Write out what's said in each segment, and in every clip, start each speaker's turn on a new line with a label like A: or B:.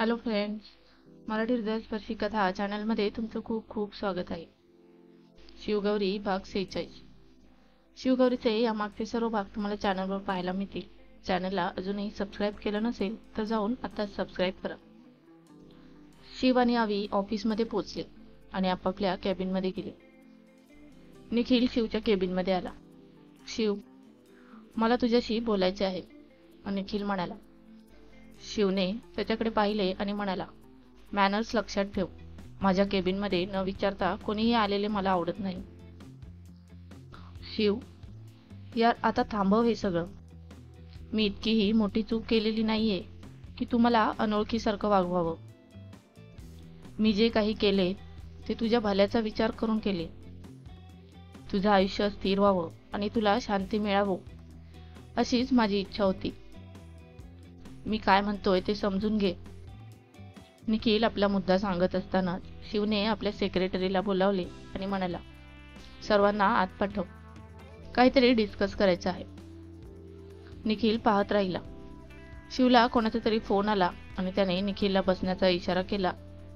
A: Hello friends, Marathi हृदयस्पर्शी कथा चॅनलमध्ये तुमचं खूप खूप स्वागत आहे. शिवगौरी भाग 46. शिवगौरीचे यामागचे सर्व भाग तुम्हाला चॅनलवर पाहायला मिळतील. चॅनलला अजूनही सबस्क्राईब केलं नसेल तर जाऊन आता सबस्क्राईब करा. शिव आणि आवी ऑफिसमध्ये पोहोचले आणि आपापल्या कॅबिनमध्ये गेले. निखिल शिवच्या केबिनमध्ये आला. शिव, मला तुझ्याशी बोलायचे आहे, निखिल म्हणाला. शिवने त्याच्याकडे पाहिले आणि म्हणाला, मॅनर्स लक्षात ठेव. माझ्या केबिनमध्ये न विचारता कोणीही आलेले मला आवडत नाही. शिव, यार आता थांबव हे सगळं. मी इतकीही मोठी चूक केलेली नाहीये की तू मला अनोळखीसारखं वागवावं. मी जे काही केले ते तुझ्या भल्याचा विचार करून केले. तुझं आयुष्य स्थिर व्हावं आणि तुला शांती मिळावं अशीच माझी इच्छा होती. मी काय म्हणतोय ते समजून घे. निखिल आपला मुद्दा सांगत असताना शिवने आपल्या सेक्रेटरीला बोलावले आणि म्हणाला, सर्वांना आत पाठव. काहीतरी डिस्कस करायचं आहे. निखिल पाहत राहिला. शिवला कोणाचा तरी फोन आला आणि त्याने निखिलला बसण्याचा इशारा केला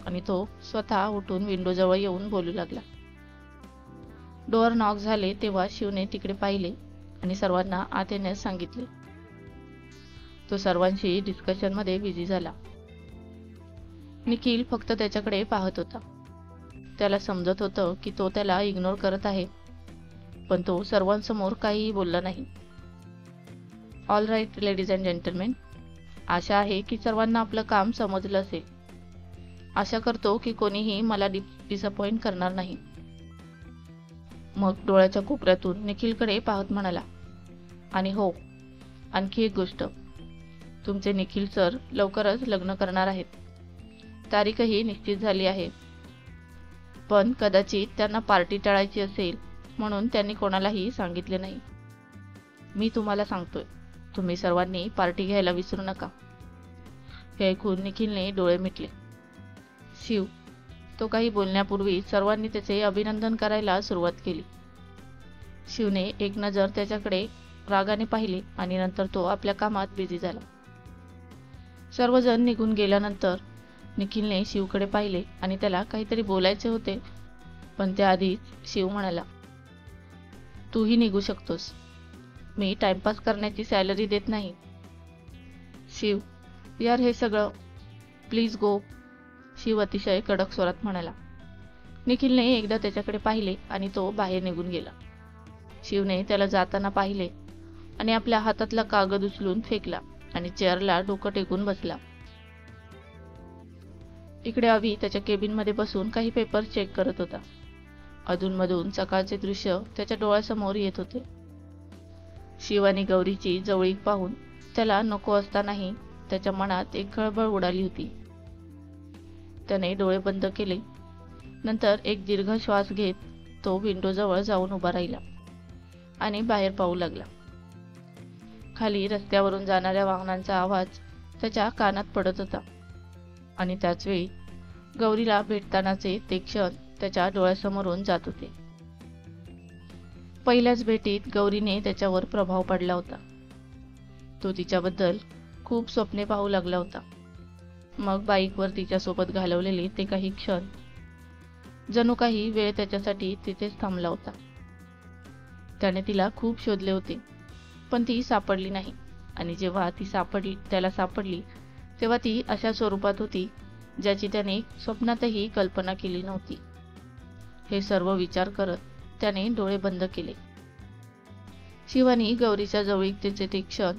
A: आणि तो स्वतः उठून विंडोजवळ येऊन बोलू लागला. डोअर नॉक झाले तेव्हा शिवने तिकडे पाहिले आणि सर्वांना आत येण्यास सांगितले. तो सर्वांशी डिस्कशनमध्ये बिझी झाला. निखिल फक्त त्याच्याकडे पाहत होता. त्याला समजत होतं की तो त्याला इग्नोर करत आहे, पण तो सर्वांसमोर काहीही बोलला नाही. All right ladies and gentlemen, आशा आहे की सर्वांना आपलं काम समजलं असेल. आशा करतो की कोणीही मला डिसअपॉइंट करणार नाही. मग डोळ्याच्या कोपऱ्यातून निखिलकडे पाहत म्हणाला, आणि हो, आणखी एक गोष्ट, तुमचे निखिल सर लवकरच लग्न करणार आहेत. तारीखही निश्चित झाली आहे, पण कदाचित त्यांना पार्टी टाळायची असेल म्हणून त्यांनी कोणालाही सांगितले नाही. मी तुम्हाला सांगतोय, तुम्ही सर्वांनी पार्टी घ्यायला विसरू नका. हे ऐकून निखिलने डोळे मिटले. शिव, तो काही बोलण्यापूर्वी सर्वांनी त्याचे अभिनंदन करायला सुरुवात केली. शिवने एक नजर त्याच्याकडे रागाने पाहिले आणि नंतर तो आपल्या कामात बिझी झाला. सर्वजण निघून गेल्यानंतर निखिलने शिवकडे पाहिले आणि त्याला काहीतरी बोलायचे होते, पण त्याआधीच शिव म्हणाला, तूही निघू शकतोस. मी टाइमपास करण्याची सॅलरी देत नाही. शिव, यार हे सगळं, प्लीज गो. शिव अतिशय कडक स्वरात म्हणाला. निखिलने एकदा त्याच्याकडे पाहिले आणि तो बाहेर निघून गेला. शिवने त्याला जाताना पाहिले आणि आपल्या हातातला कागद उचलून फेकला आणि चेअरला डोकं टेकून बसला. इकडे आवी त्याच्या केबिनमध्ये बसून काही पेपर चेक करत होता. अधूनमधून सकाळचे दृश्य त्याच्या डोळ्यासमोर येत होते. शिव आणि गौरीची जवळीक पाहून त्याला नको असतानाही त्याच्या मनात एक खळबळ उडाली होती. त्याने डोळे बंद केले. नंतर एक दीर्घ श्वास घेत तो विंडोजवळ जाऊन उभा राहिला आणि बाहेर पाहू लागला. खाली रस्त्यावरून जाणाऱ्या वाहनांचा आवाज त्याच्या कानात पडत होता आणि त्याचवेळी गौरीला भेटतानाचे ते क्षण त्याच्या डोळ्यासमोरून जात होते. पहिल्याच भेटीत गौरीने त्याच्यावर प्रभाव पडला होता. तो तिच्याबद्दल खूप स्वप्ने पाहू लागला होता. मग बाईकवर तिच्यासोबत घालवलेले ते काही क्षण, जणू काही वेळ त्याच्यासाठी तिथेच थांबला होता. त्याने तिला खूप शोधले होते, पण ती सापडली नाही आणि जेव्हा ती त्याला सापडली तेव्हा ती अशा स्वरूपात होती ज्याची त्याने स्वप्नातही कल्पना केली नव्हती. हे सर्व विचार करत त्याने डोळे बंद केले. शिवानी गौरीच्या जवळीकतेचे ते क्षण,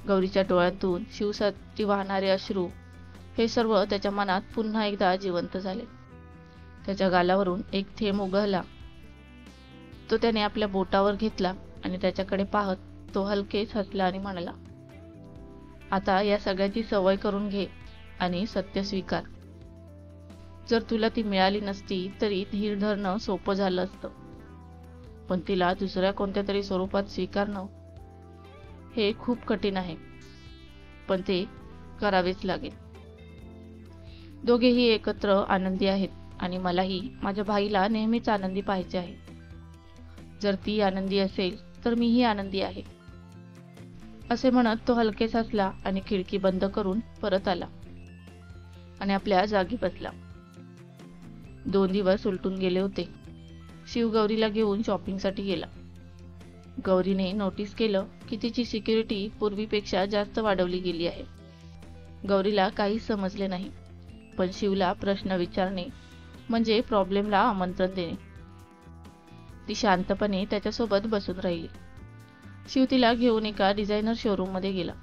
A: गौरीच्या डोळ्यातून शिवसाठी वाहणारे अश्रू, हे सर्व त्याच्या मनात पुन्हा एकदा जिवंत झाले. त्याच्या गालावरून एक थेंब उगळला. तो त्याने आपल्या बोटावर घेतला आणि त्याच्याकडे पाहत तो हलकेच हसला आणि म्हणाला, आता या सगळ्याची सवय करून घे आणि सत्य स्वीकार. जर तुला ती मिळाली नसती तरी धीर धरणं सोपं झालं असतं, पण तिला दुसऱ्या कोणत्या तरी स्वरूपात स्वीकारणं हे खूप कठीण आहे, पण ते करावेच लागेल. दोघेही एकत्र आनंदी आहेत आणि मलाही माझ्या भाईला नेहमीच आनंदी पाहायचे आहे. जर ती आनंदी असेल तर मीही आनंदी आहे. असे म्हणत तो हलकेच हसला आणि खिडकी बंद करून परत आला. आणि आपल्या जागी बसला. 2 दिवस उलटून गेले होते. शिव गौरीला घेऊन शॉपिंगसाठी गेला. गौरीने नोटीस केलं की तिची सिक्युरिटी पूर्वीपेक्षा जास्त वाढवली गेली आहे. गौरीला काहीच समजले नाही, पण शिवला प्रश्न विचारणे म्हणजे प्रॉब्लेमला आमंत्रण देणे. ती शांतपणे त्याच्यासोबत बसून राहिली. शिव तिला घेऊन एका डिझायनर शोरूममध्ये गेला.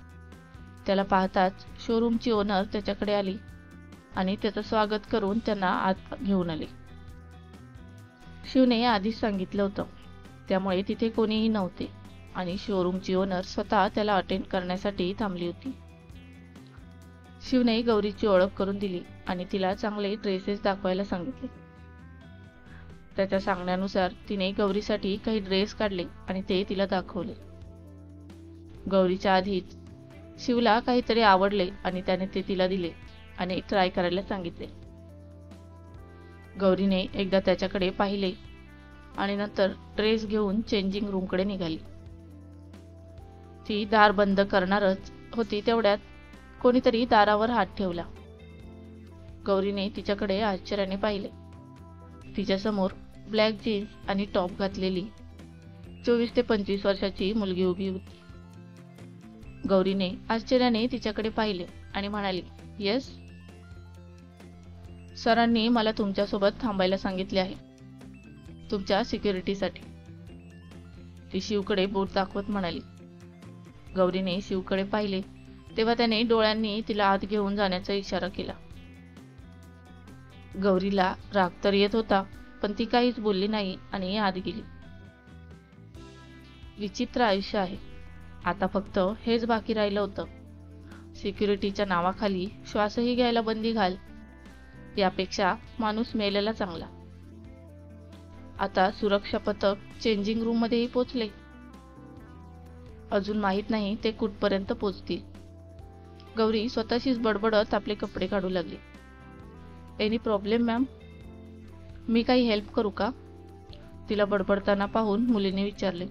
A: त्याला पाहताच शोरूमची ओनर त्याच्याकडे आली आणि त्याचं स्वागत करून त्यांना आत घेऊन आले. शिवने आधीच सांगितलं होतं, त्यामुळे तिथे कोणीही नव्हते आणि शोरूमची ओनर स्वतः त्याला अटेंड करण्यासाठी थांबली होती. शिवने गौरीची ओळख करून दिली आणि तिला चांगले ड्रेसेस दाखवायला सांगितले. त्याच्या सांगण्यानुसार तिने गौरीसाठी काही ड्रेस काढले आणि ते तिला दाखवले. गौरीच्या आधीच शिवला काहीतरी आवडले आणि त्याने ते तिला दिले आणि ट्राय करायला सांगितले. गौरीने एकदा त्याच्याकडे पाहिले आणि नंतर ड्रेस घेऊन चेंजिंग रूमकडे निघाली. ती दार बंद करणारच होती तेवढ्यात कोणीतरी दारावर हात ठेवला. गौरीने तिच्याकडे आश्चर्याने पाहिले. तिच्यासमोर ब्लॅक जीन्स आणि टॉप घातलेली 24 ते 25 वर्षाची मुलगी उभी होती. गौरीने आश्चर्याने तिच्याकडे पाहिले आणि म्हणाली, "येस, सरांनी मला तुमच्यासोबत थांबायला सांगितले आहे, तुमच्या सिक्युरिटीसाठी." ती शिवकडे बोट दाखवत म्हणाली. गौरीने शिवकडे पाहिले तेव्हा त्याने डोळ्यांनी तिला आत घेऊन जाण्याचा इशारा केला. गौरीला राग तर येत होता, पण ती काहीच बोलली नाही आणि आत गेली. विचित्र आयुष्य आहे. आता फक्त हेच बाकी राहिलं होतं. सिक्युरिटीच्या नावाखाली श्वासही घ्यायला बंदी घाल, यापेक्षा माणूस मेलेला चांगला. आता सुरक्षा पथक चेंजिंग रूम मध्येही पोचले. अजून माहित नाही ते कुठपर्यंत पोचतील. गौरी स्वतःशीच बडबडत आपले कपडे काढू लागली. Any problem ma'am? मी काही हेल्प करू का? तिला बडबडताना पाहून मुलीने विचारले.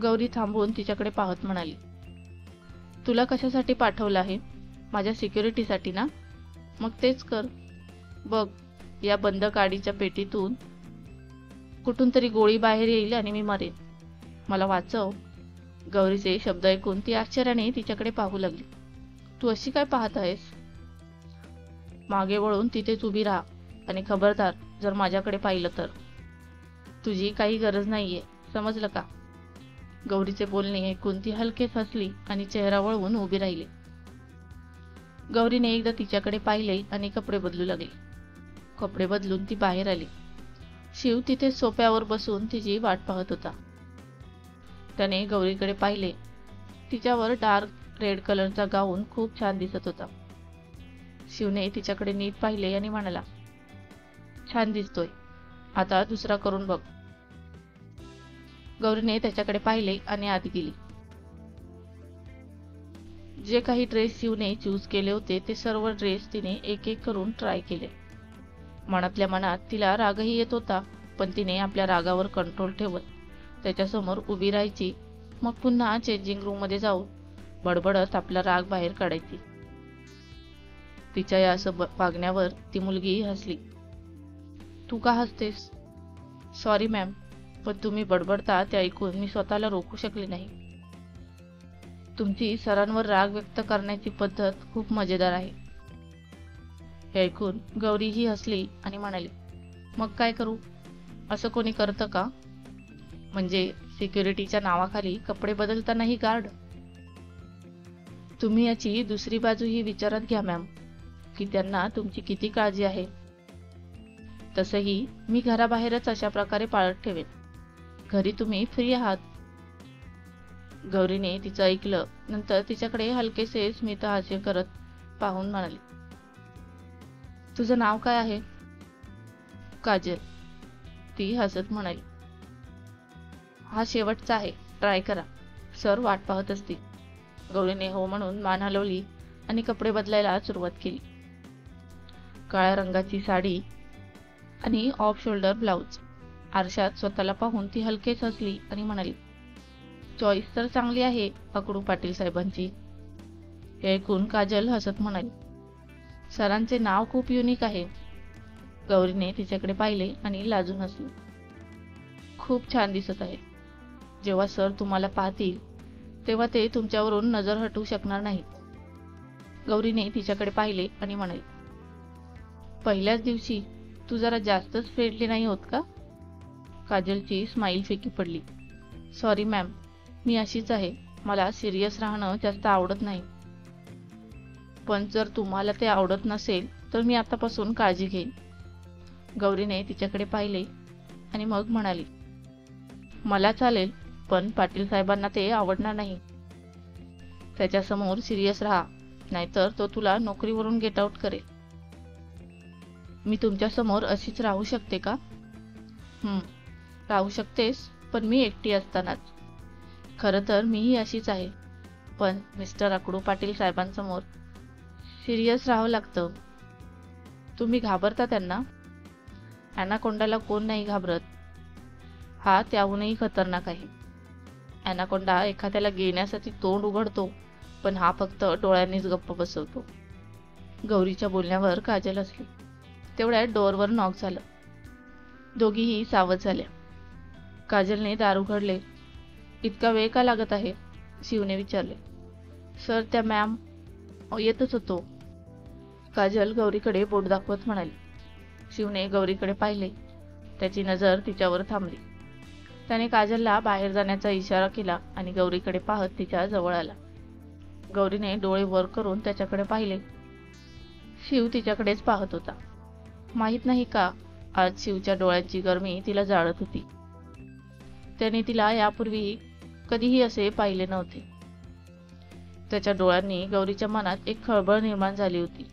A: गौरी थांबून तिच्याकडे पाहत म्हणाली, "तुला कशासाठी पाठवलं आहे? माझ्या सिक्युरिटीसाठी ना? मग तेच कर. बघ, या बंद गाडीच्या पेटीतून कुठून तरी गोळी बाहेर येईल आणि मी मरेन. मला वाचव." गौरीचे शब्द ऐकून ती आश्चर्याने तिच्याकडे पाहू लागली. "तू अशी काय पाहत आहेस? मागे वळून तिथेच उभी राहा आणि खबरदार जर माझ्याकडे पाहिलं तर. तुझी काही गरज नाहीये, समजलं का?" गौरीचे बोलणे ऐकून ती हलकेच हसली आणि चेहरा वळवून उभी राहिली. गौरीने एकदा तिच्याकडे पाहिले आणि कपडे बदलू लागली. कपडे बदलून ती बाहेर आली. शिव तिथे सोफ्यावर बसून तिची वाट पाहत होता. त्याने गौरीकडे पाहिले. तिच्यावर डार्क रेड कलरचा गाऊन खूप छान दिसत होता. शिवने तिच्याकडे नीट पाहिले आणि म्हणाला, "छान दिसतोय. आता दुसरा करून बघ." गौरीने त्याच्याकडे पाहिले आणि आत गेली. जे काही ड्रेस शिवने चूज केले होते ते सर्व ड्रेस तिने एक एक करून ट्राय केले. मनातल्या मनात तिला रागही येत होता, पण तिने आपल्या रागावर कंट्रोल ठेवत त्याच्यासमोर उभी राहायची. मग पुन्हा चेंजिंग रूम मध्ये जाऊन बडबडत आपला राग बाहेर काढायची. तिच्या या वागण्यावर ती मुलगी हसली. "तू का हसतेस?" "सॉरी मॅम, पण तुम्ही बडबडता ते ऐकून मी स्वतःला रोखू शकले नाही. तुमची सरांवर राग व्यक्त करण्याची पद्धत खूप मजेदार आहे." हे ऐकून गौरीही हसली आणि म्हणाली, "मग काय करू? असं कोणी करतं का? म्हणजे सिक्युरिटीच्या नावाखाली कपडे बदलतानाही गार्ड?" "तुम्ही याची दुसरी बाजूही विचारात घ्या मॅम, की त्यांना तुमची किती काळजी आहे. तसंही मी घराबाहेरच अशा प्रकारे पाळत ठेवेन. घरी तुम्ही फ्री आहात." गौरीने तिचं ऐकलं. नंतर तिच्याकडे हलकेसे स्मितहास्य करत पाहून म्हणाली, "तुझं नाव काय आहे?" "काजल." ती हसत म्हणाली, "हा शेवटचा आहे, ट्राय करा. सर वाट पाहत असतील." गौरीने हो म्हणून मान हलवली आणि कपडे बदलायला सुरुवात केली. काळ्या रंगाची साडी आणि ऑफ शोल्डर ब्लाउज. आरशात स्वतःला पाहून ती हलकेच हसली आणि म्हणाली, "चॉईस तर चांगली आहे अकडू पाटील साहेबांची." हे ऐकून काजल हसत म्हणाली, सरांचे नाव खूप युनिक आहे. गौरीने तिच्याकडे पाहिले आणि लाजून हसली. खूप छान दिसत आहे. जेव्हा सर तुम्हाला पाहतील तेव्हा ते तुमच्यावरून नजर हटवू शकणार नाहीत. गौरीने तिच्याकडे पाहिले आणि म्हणाली, पहिल्याच दिवशी तू जरा जास्तच फ्रेंडली नाही होत का? काजलची स्माईल फिकी पडली. सॉरी मॅम, मी अशीच आहे. मला सिरियस राहणं जास्त आवडत नाही. पण जर तुम्हाला ते आवडत नसेल तर मी आतापासून काळजी घेईन. गौरीने तिच्याकडे पाहिले आणि मग म्हणाली, मला चालेल, पण पाटील साहेबांना ते आवडणार नाही. त्याच्यासमोर सिरियस राहा, नाहीतर तो तुला नोकरीवरून गेट आउट करेल. मी तुमच्यासमोर अशीच राहू शकते का? राहू शकतेस, पण मी एकटी असतानाच. खरं तर मीही अशीच आहे, पण मिस्टर आकडू पाटील साहेबांसमोर सिरियस राहावं लागतं. तुम्ही घाबरता त्यांना? ॲनाकोंडाला कोण नाही घाबरत. हा त्याहूनही खतरनाक आहे. ॲनाकोंडा एखाद्याला गिळण्यासाठी तोंड उघडतो, पण हा फक्त डोळ्यांनीच गप्प बसवतो. गौरीच्या बोलण्यावर काजल हसली. तेवढ्यात डोअरवर नॉक झालं. दोघीही सावध झाल्या. काजलने दार उघडले. इतका वेळ का लागत आहे? शिवने विचारले. सर, त्या मॅम येतच होतो. काजल गौरीकडे बोट दाखवत म्हणाली. शिवने गौरीकडे पाहिले. त्याची नजर तिच्यावर थांबली. त्याने काजलला बाहेर जाण्याचा इशारा केला आणि गौरीकडे पाहत तिच्या जवळ आला. गौरीने डोळे वर करून त्याच्याकडे पाहिले. शिव तिच्याकडेच पाहत होता. माहित नाही का, आज शिवच्या डोळ्यांची गरमी तिला जाळत होती. त्याने तिला यापूर्वी कधीही असे पाहिले नव्हते. त्याच्या डोळ्यांनी गौरीच्या मनात एक खळबळ निर्माण झाली होती.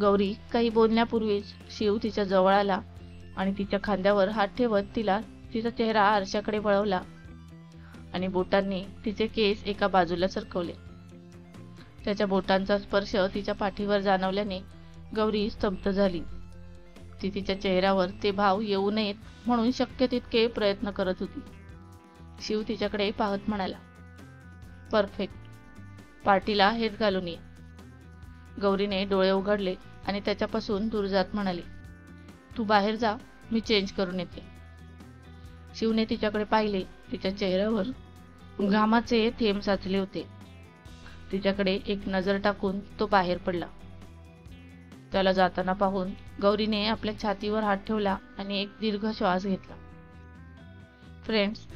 A: गौरी काही बोलण्यापूर्वीच शिव तिच्या जवळ आला आणि तिच्या खांद्यावर हात ठेवत तिचा चेहरा आरशाकडे वळवला आणि बोटांनी तिचे केस एका बाजूला सरकवले. त्याच्या बोटांचा स्पर्श तिच्या पाठीवर जाणवल्याने गौरी स्तब्ध झाली. ती तिच्या चेहऱ्यावर ते भाव येऊ नयेत म्हणून शक्य तितके प्रयत्न करत होती. शिव तिच्याकडे पाहत म्हणाला, परफेक्ट. पार्टीला हेच घालून ये. गौरीने डोळे उघडले आणि त्याच्यापासून दूर जात म्हणाली, तू बाहेर जा, मी चेंज करून येते. शिवने तिच्याकडे पाहिले. तिच्या चेहऱ्यावर घामाचे थेंब साचले होते. तिच्याकडे एक नजर टाकून तो बाहेर पडला. त्याला जाताना पाहून गौरीने आपल्या छातीवर हात ठेवला आणि एक दीर्घ श्वास घेतला. फ्रेंड्स,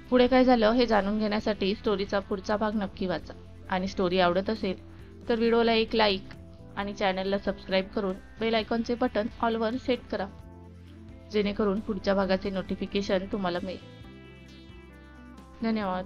A: पुढे काय झालं हे जाणून घेण्यासाठी स्टोरीचा पुढचा भाग नक्की वाचा. आणि स्टोरी आवडत असेल तर व्हिडिओला एक लाईक आणि चॅनलला सबस्क्राईब करून बेल आयकॉनचे बटन ऑलवर सेट करा, जेणेकरून पुढच्या भागाचे नोटिफिकेशन तुम्हाला मिळेल. धन्यवाद.